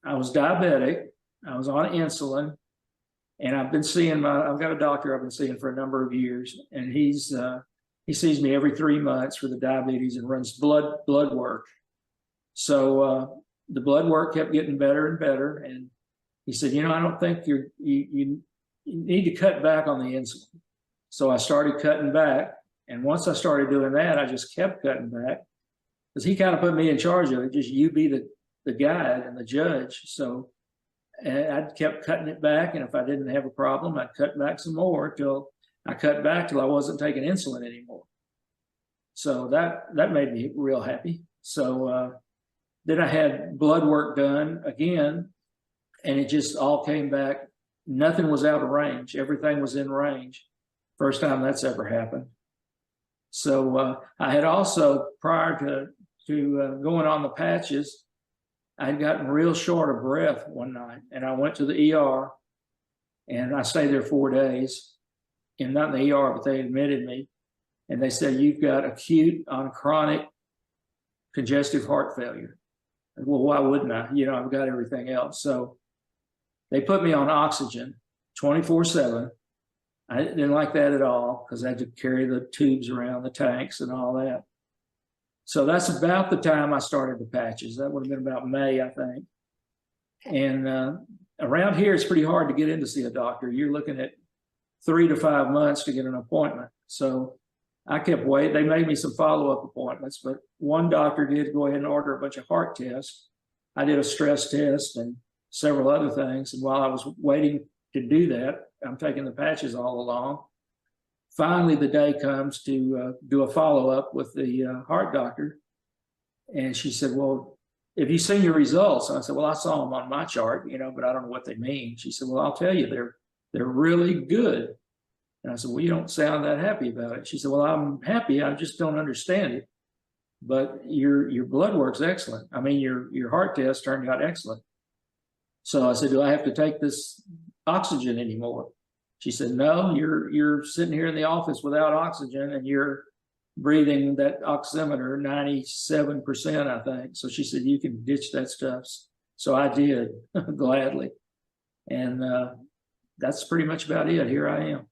I was diabetic. I was on insulin, and I've got a doctor I've been seeing for a number of years, and he sees me every 3 months for the diabetes and runs blood work. So the blood work kept getting better and better, and he said, I don't think you need to cut back on the insulin. So I started cutting back, and once I started doing that, I just kept cutting back because he kind of put me in charge of it. Just you be the guide and the judge. So I kept cutting it back, and if I didn't have a problem, I'd cut back some more till I wasn't taking insulin anymore. So that made me real happy. So then I had blood work done again, and it just all came back. Nothing was out of range. Everything was in range. First time that's ever happened. So I had also, prior to going on the patches, I had gotten real short of breath one night, and I went to the ER, and I stayed there 4 days, and not in the ER, but they admitted me, and they said, you've got acute on chronic congestive heart failure. Well, why wouldn't I? I've got everything else. So they put me on oxygen 24/7. I didn't like that at all because I had to carry the tubes around the tanks and all that. So that's about the time I started the patches. That would have been about May, I think. And around here, it's pretty hard to get in to see a doctor. You're looking at 3 to 5 months to get an appointment. So I kept waiting. They made me some follow-up appointments, but one doctor did go ahead and order a bunch of heart tests. I did a stress test and several other things. And while I was waiting to do that, I'm taking the patches all along. Finally, the day comes to do a follow-up with the heart doctor. And she said, well, have you seen your results? And I said, well, I saw them on my chart, but I don't know what they mean. She said, well, I'll tell you, they're really good. And I said, well, you don't sound that happy about it. She said, well, I'm happy. I just don't understand it. But your blood work's excellent. I mean, your heart test turned out excellent. So I said, do I have to take this oxygen anymore? She said, no, you're sitting here in the office without oxygen, and you're breathing that oximeter 97%, I think. So she said, you can ditch that stuff. So I did gladly. And that's pretty much about it. Here I am.